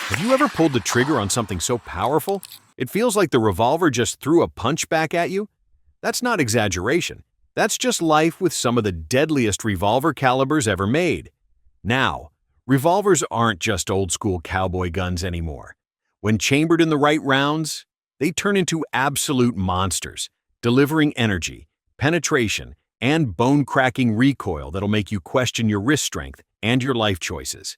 Have you ever pulled the trigger on something so powerful, it feels like the revolver just threw a punch back at you? That's not exaggeration. That's just life with some of the deadliest revolver calibers ever made. Now, revolvers aren't just old-school cowboy guns anymore. When chambered in the right rounds, they turn into absolute monsters, delivering energy, penetration, and bone-cracking recoil that'll make you question your wrist strength and your life choices.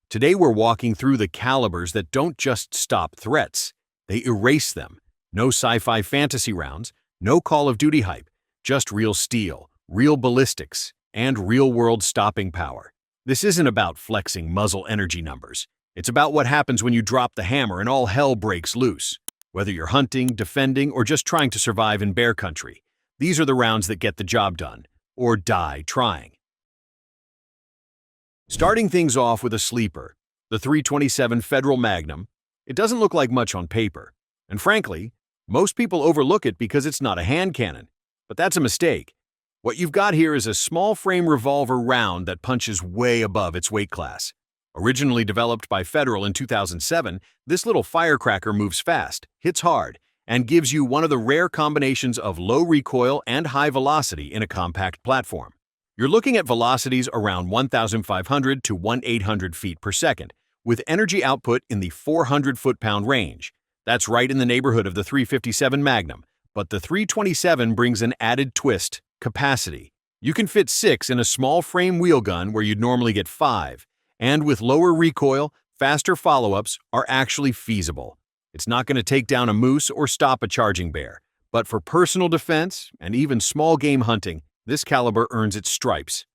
Today we're walking through the calibers that don't just stop threats, they erase them. No sci-fi fantasy rounds, no Call of Duty hype, just real steel, real ballistics, and real-world stopping power. This isn't about flexing muzzle energy numbers. It's about what happens when you drop the hammer and all hell breaks loose. Whether you're hunting, defending, or just trying to survive in bear country, these are the rounds that get the job done, or die trying. Starting things off with a sleeper, the .327 Federal Magnum. It doesn't look like much on paper, and frankly, most people overlook it because it's not a hand cannon. But that's a mistake. What you've got here is a small frame revolver round that punches way above its weight class. Originally developed by Federal in 2007, this little firecracker moves fast, hits hard, and gives you one of the rare combinations of low recoil and high velocity in a compact platform. You're looking at velocities around 1,500 to 1,800 feet per second, with energy output in the 400 foot-pound range. That's right in the neighborhood of the .357 Magnum, but the .327 brings an added twist: capacity. You can fit 6 in a small frame wheel gun where you'd normally get 5, and with lower recoil, faster follow-ups are actually feasible. It's not going to take down a moose or stop a charging bear, but for personal defense and even small game hunting, this caliber earns its stripes.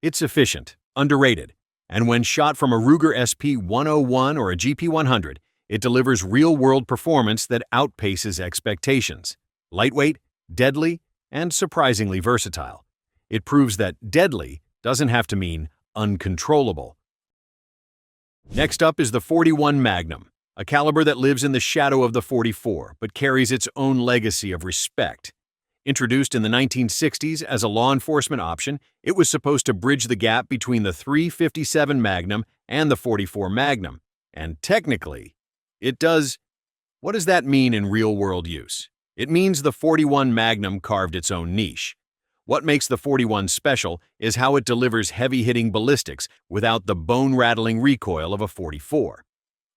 It's efficient, underrated, and when shot from a Ruger SP-101 or a GP-100, it delivers real-world performance that outpaces expectations. Lightweight, deadly, and surprisingly versatile. It proves that deadly doesn't have to mean uncontrollable. Next up is the .41 Magnum, a caliber that lives in the shadow of the .44 but carries its own legacy of respect. Introduced in the 1960s as a law enforcement option, it was supposed to bridge the gap between the .357 Magnum and the .44 Magnum. And technically, it does. What does that mean in real-world use? It means the .41 Magnum carved its own niche. What makes the .41 special is how it delivers heavy-hitting ballistics without the bone-rattling recoil of a .44.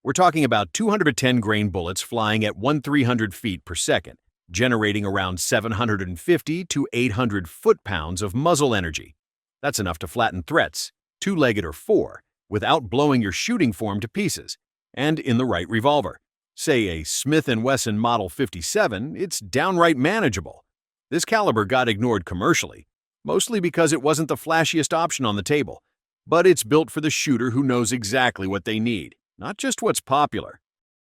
We're talking about 210-grain bullets flying at 1,300 feet per second, generating around 750 to 800 foot-pounds of muzzle energy. That's enough to flatten threats, two-legged or four, without blowing your shooting form to pieces. And in the right revolver, say a Smith & Wesson Model 57, it's downright manageable. This caliber got ignored commercially, mostly because it wasn't the flashiest option on the table. But it's built for the shooter who knows exactly what they need, not just what's popular.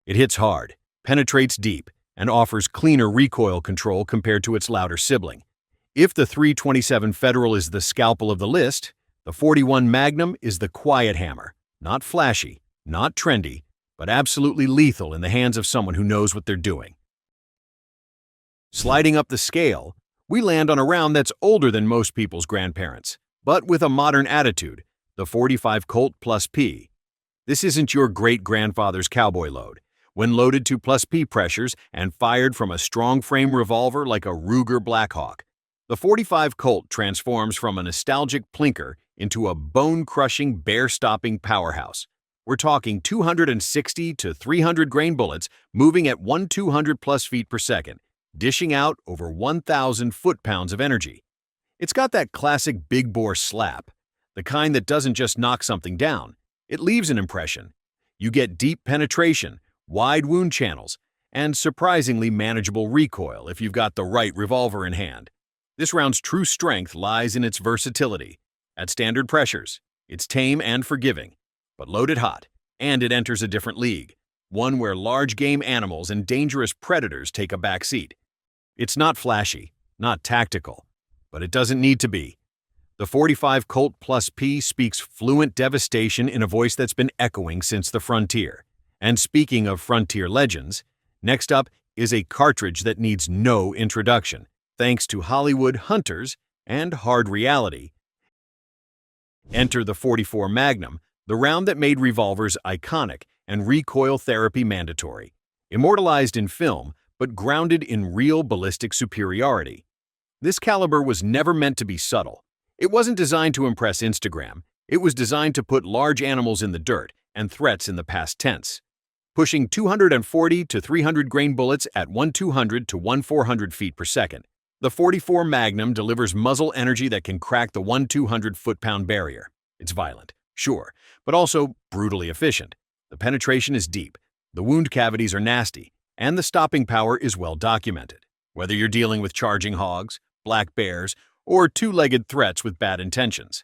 It hits hard, penetrates deep, and offers cleaner recoil control compared to its louder sibling. If the .327 Federal is the scalpel of the list, the .41 Magnum is the quiet hammer, not flashy, not trendy, but absolutely lethal in the hands of someone who knows what they're doing. Sliding up the scale, we land on a round that's older than most people's grandparents, but with a modern attitude, the .45 Colt Plus P. This isn't your great-grandfather's cowboy load. When loaded to Plus P pressures and fired from a strong frame revolver like a Ruger Blackhawk, the .45 Colt transforms from a nostalgic plinker into a bone-crushing, bear-stopping powerhouse. We're talking 260 to 300 grain bullets moving at 1,200 plus feet per second, dishing out over 1,000 foot-pounds of energy. It's got that classic big-bore slap, the kind that doesn't just knock something down, it leaves an impression. You get deep penetration, wide wound channels, and surprisingly manageable recoil if you've got the right revolver in hand. This round's true strength lies in its versatility. At standard pressures, it's tame and forgiving, but loaded hot, and it enters a different league, one where large game animals and dangerous predators take a back seat. It's not flashy, not tactical, but it doesn't need to be. The .45 Colt Plus P speaks fluent devastation in a voice that's been echoing since the frontier. And speaking of frontier legends, next up is a cartridge that needs no introduction, thanks to Hollywood hunters and hard reality. Enter the .44 Magnum, the round that made revolvers iconic and recoil therapy mandatory. Immortalized in film, but grounded in real ballistic superiority. This caliber was never meant to be subtle. It wasn't designed to impress Instagram. It was designed to put large animals in the dirt and threats in the past tense. Pushing 240 to 300 grain bullets at 1,200 to 1,400 feet per second. The 44 Magnum delivers muzzle energy that can crack the 1,200 foot-pound barrier. It's violent, sure, but also brutally efficient. The penetration is deep, the wound cavities are nasty, and the stopping power is well documented. Whether you're dealing with charging hogs, black bears, or two-legged threats with bad intentions.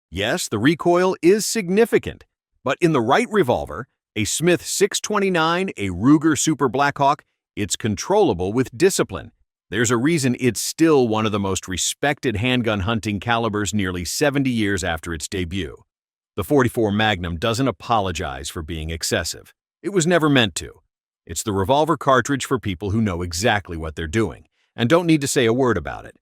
Yes, the recoil is significant, but in the right revolver, a Smith 629, a Ruger Super Blackhawk, it's controllable with discipline. There's a reason it's still one of the most respected handgun hunting calibers nearly 70 years after its debut. The 44 Magnum doesn't apologize for being excessive. It was never meant to. It's the revolver cartridge for people who know exactly what they're doing and don't need to say a word about it.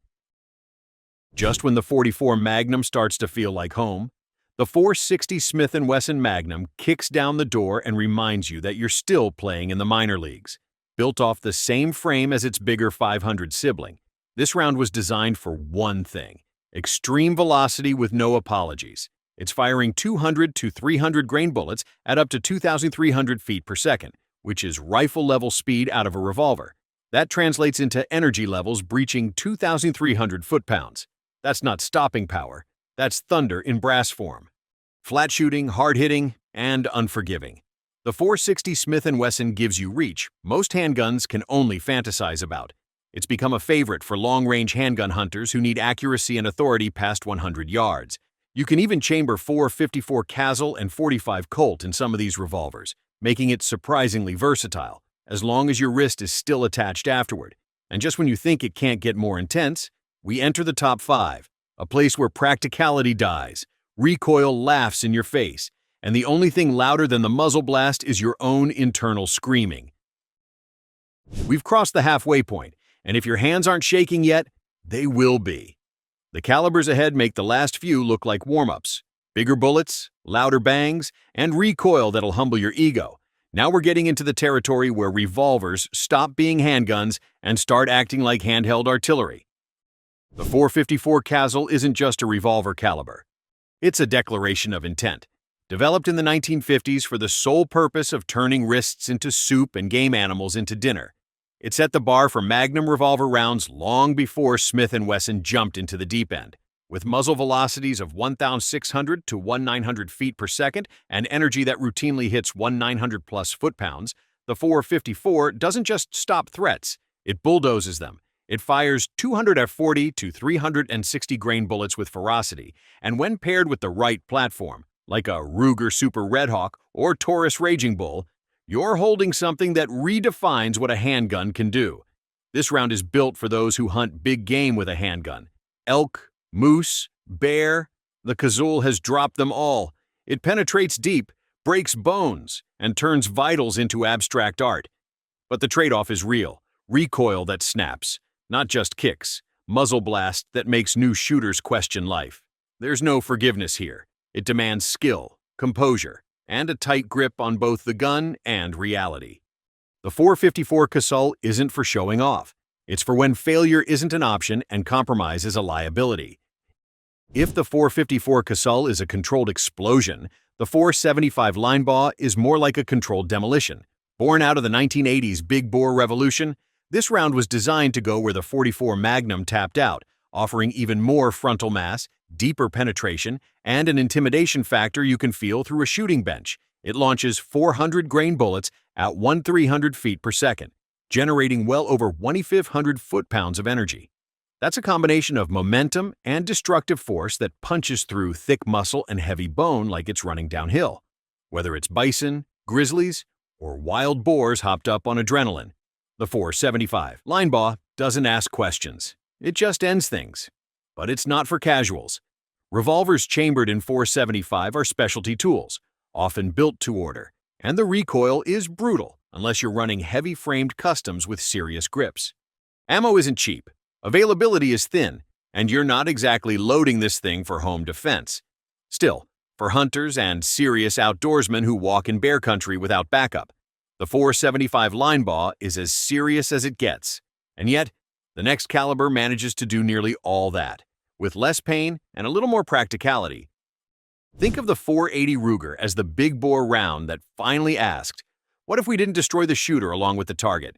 Just when the 44 Magnum starts to feel like home, the 460 Smith & Wesson Magnum kicks down the door and reminds you that you're still playing in the minor leagues. Built off the same frame as its bigger 500 sibling, this round was designed for one thing: extreme velocity with no apologies. It's firing 200 to 300 grain bullets at up to 2,300 feet per second, which is rifle-level speed out of a revolver. That translates into energy levels breaching 2,300 foot-pounds. That's not stopping power. That's thunder in brass form. Flat shooting, hard-hitting, and unforgiving. The 460 Smith & Wesson gives you reach most handguns can only fantasize about. It's become a favorite for long-range handgun hunters who need accuracy and authority past 100 yards. You can even chamber 454 Castle and 45 Colt in some of these revolvers, making it surprisingly versatile, as long as your wrist is still attached afterward. And just when you think it can't get more intense, we enter the top 5, a place where practicality dies, recoil laughs in your face, and the only thing louder than the muzzle blast is your own internal screaming. We've crossed the halfway point, and if your hands aren't shaking yet, they will be. The calibers ahead make the last few look like warm-ups. Bigger bullets, louder bangs, and recoil that'll humble your ego. Now we're getting into the territory where revolvers stop being handguns and start acting like handheld artillery. The 454 Castle isn't just a revolver caliber. It's a declaration of intent. Developed in the 1950s for the sole purpose of turning wrists into soup and game animals into dinner. It set the bar for Magnum revolver rounds long before Smith & Wesson jumped into the deep end. With muzzle velocities of 1,600 to 1,900 feet per second and energy that routinely hits 1,900 plus foot-pounds, the 454 doesn't just stop threats, it bulldozes them. It fires 240 to 360 grain bullets with ferocity, and when paired with the right platform, like a Ruger Super Redhawk or Taurus Raging Bull, you're holding something that redefines what a handgun can do. This round is built for those who hunt big game with a handgun. Elk, moose, bear, the Kazul has dropped them all. It penetrates deep, breaks bones, and turns vitals into abstract art. But the trade-off is real: recoil that snaps, not just kicks, muzzle blast that makes new shooters question life. There's no forgiveness here. It demands skill, composure, and a tight grip on both the gun and reality. The 454 Casal isn't for showing off. It's for when failure isn't an option and compromise is a liability. If the 454 Casal is a controlled explosion, the 475 Linebaugh is more like a controlled demolition. Born out of the 1980s big bore revolution, this round was designed to go where the 44 Magnum tapped out, offering even more frontal mass, deeper penetration, and an intimidation factor you can feel through a shooting bench. It launches 400 grain bullets at 1,300 feet per second, generating well over 2,500 foot-pounds of energy. That's a combination of momentum and destructive force that punches through thick muscle and heavy bone like it's running downhill. Whether it's bison, grizzlies, or wild boars hopped up on adrenaline, the 475 Linebaugh doesn't ask questions. It just ends things. But it's not for casuals. Revolvers chambered in 475 are specialty tools, often built to order, and the recoil is brutal unless you're running heavy-framed customs with serious grips. Ammo isn't cheap, availability is thin, and you're not exactly loading this thing for home defense. Still, for hunters and serious outdoorsmen who walk in bear country without backup. The .475 line bow is as serious as it gets, and yet the next caliber manages to do nearly all that, with less pain and a little more practicality. Think of the .480 Ruger as the big bore round that finally asked, what if we didn't destroy the shooter along with the target?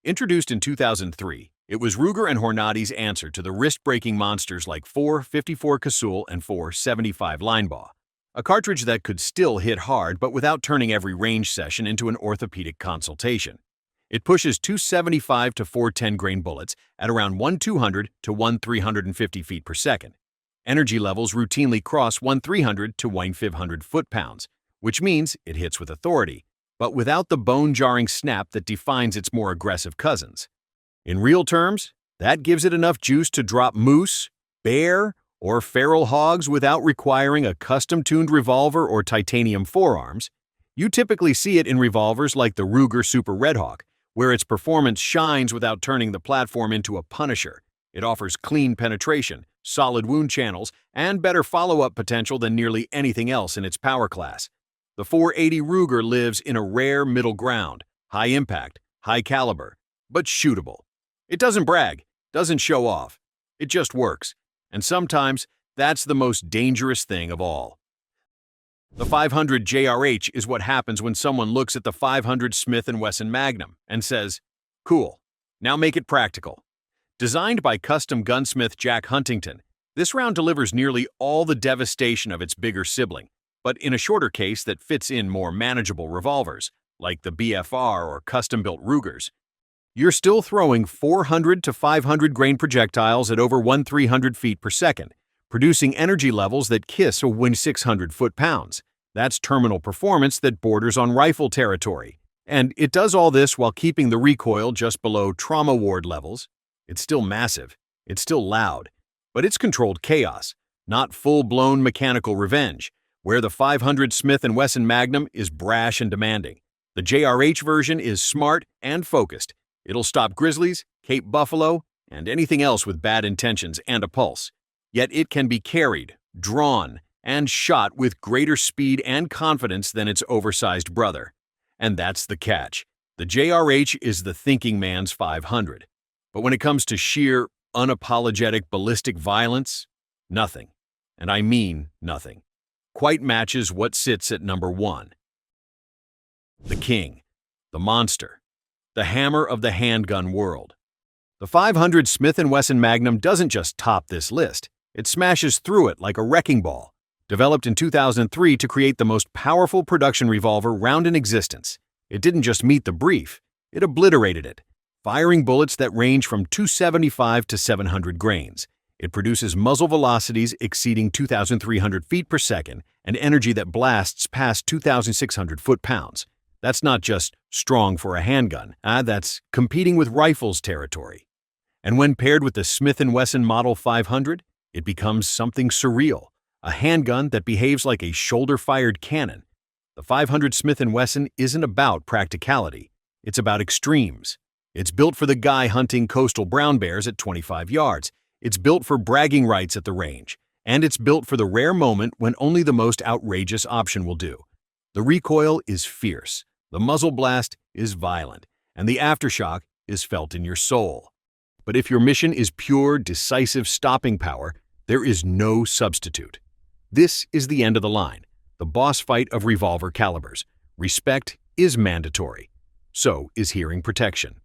Introduced in 2003, it was Ruger and Hornady's answer to the wrist-breaking monsters like .454 Casull and .475 line bow, a cartridge that could still hit hard but without turning every range session into an orthopedic consultation. It pushes 275 to 410 grain bullets at around 1,200 to 1,350 feet per second. Energy levels routinely cross 1,300 to 1,500 foot-pounds, which means it hits with authority, but without the bone-jarring snap that defines its more aggressive cousins. In real terms, that gives it enough juice to drop moose, bear, or feral hogs without requiring a custom-tuned revolver or titanium forearms. You typically see it in revolvers like the Ruger Super Redhawk, where its performance shines without turning the platform into a Punisher. It offers clean penetration, solid wound channels, and better follow-up potential than nearly anything else in its power class. The .480 Ruger lives in a rare middle ground, high impact, high caliber, but shootable. It doesn't brag, doesn't show off. It just works. And sometimes, that's the most dangerous thing of all. The 500 JRH is what happens when someone looks at the 500 Smith & Wesson Magnum and says, cool, now make it practical. Designed by custom gunsmith Jack Huntington, this round delivers nearly all the devastation of its bigger sibling, but in a shorter case that fits in more manageable revolvers, like the BFR or custom-built Rugers. You're still throwing 400 to 500 grain projectiles at over 1,300 feet per second, producing energy levels that kiss a 1,600 foot-pounds. That's terminal performance that borders on rifle territory. And it does all this while keeping the recoil just below trauma ward levels. It's still massive, it's still loud, but it's controlled chaos, not full-blown mechanical revenge, where the 500 Smith & Wesson Magnum is brash and demanding. The JRH version is smart and focused. It'll stop grizzlies, Cape buffalo, and anything else with bad intentions and a pulse. Yet it can be carried, drawn, and shot with greater speed and confidence than its oversized brother. And that's the catch. The JRH is the thinking man's 500. But when it comes to sheer, unapologetic ballistic violence, nothing, and I mean nothing, quite matches what sits at number one. The king, the monster, the hammer of the handgun world. The 500 Smith & Wesson Magnum doesn't just top this list, it smashes through it like a wrecking ball. Developed in 2003 to create the most powerful production revolver round in existence, it didn't just meet the brief, it obliterated it, firing bullets that range from 275 to 700 grains. It produces muzzle velocities exceeding 2,300 feet per second and energy that blasts past 2,600 foot-pounds. That's not just strong for a handgun, that's competing with rifles territory. And when paired with the Smith & Wesson Model 500, it becomes something surreal, a handgun that behaves like a shoulder-fired cannon. The 500 Smith & Wesson isn't about practicality, it's about extremes. It's built for the guy hunting coastal brown bears at 25 yards. It's built for bragging rights at the range. And it's built for the rare moment when only the most outrageous option will do. The recoil is fierce, the muzzle blast is violent, and the aftershock is felt in your soul. But if your mission is pure, decisive stopping power, there is no substitute. This is the end of the line, the boss fight of revolver calibers. Respect is mandatory. So is hearing protection.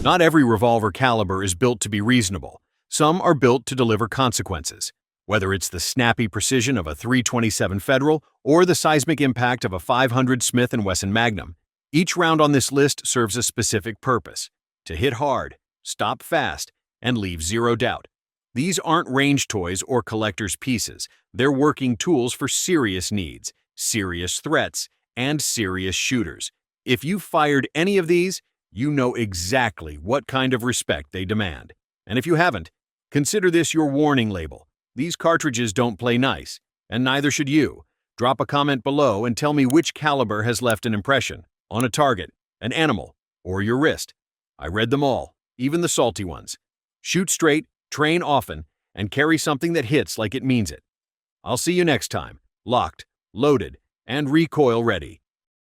Not every revolver caliber is built to be reasonable. Some are built to deliver consequences. Whether it's the snappy precision of a .327 Federal or the seismic impact of a .500 Smith & Wesson Magnum, each round on this list serves a specific purpose: to hit hard, stop fast, and leave zero doubt. These aren't range toys or collector's pieces. They're working tools for serious needs, serious threats, and serious shooters. If you've fired any of these, you know exactly what kind of respect they demand. And if you haven't, consider this your warning label. These cartridges don't play nice, and neither should you. Drop a comment below and tell me which caliber has left an impression on a target, an animal, or your wrist. I read them all, even the salty ones. Shoot straight, train often, and carry something that hits like it means it. I'll see you next time, locked, loaded, and recoil ready.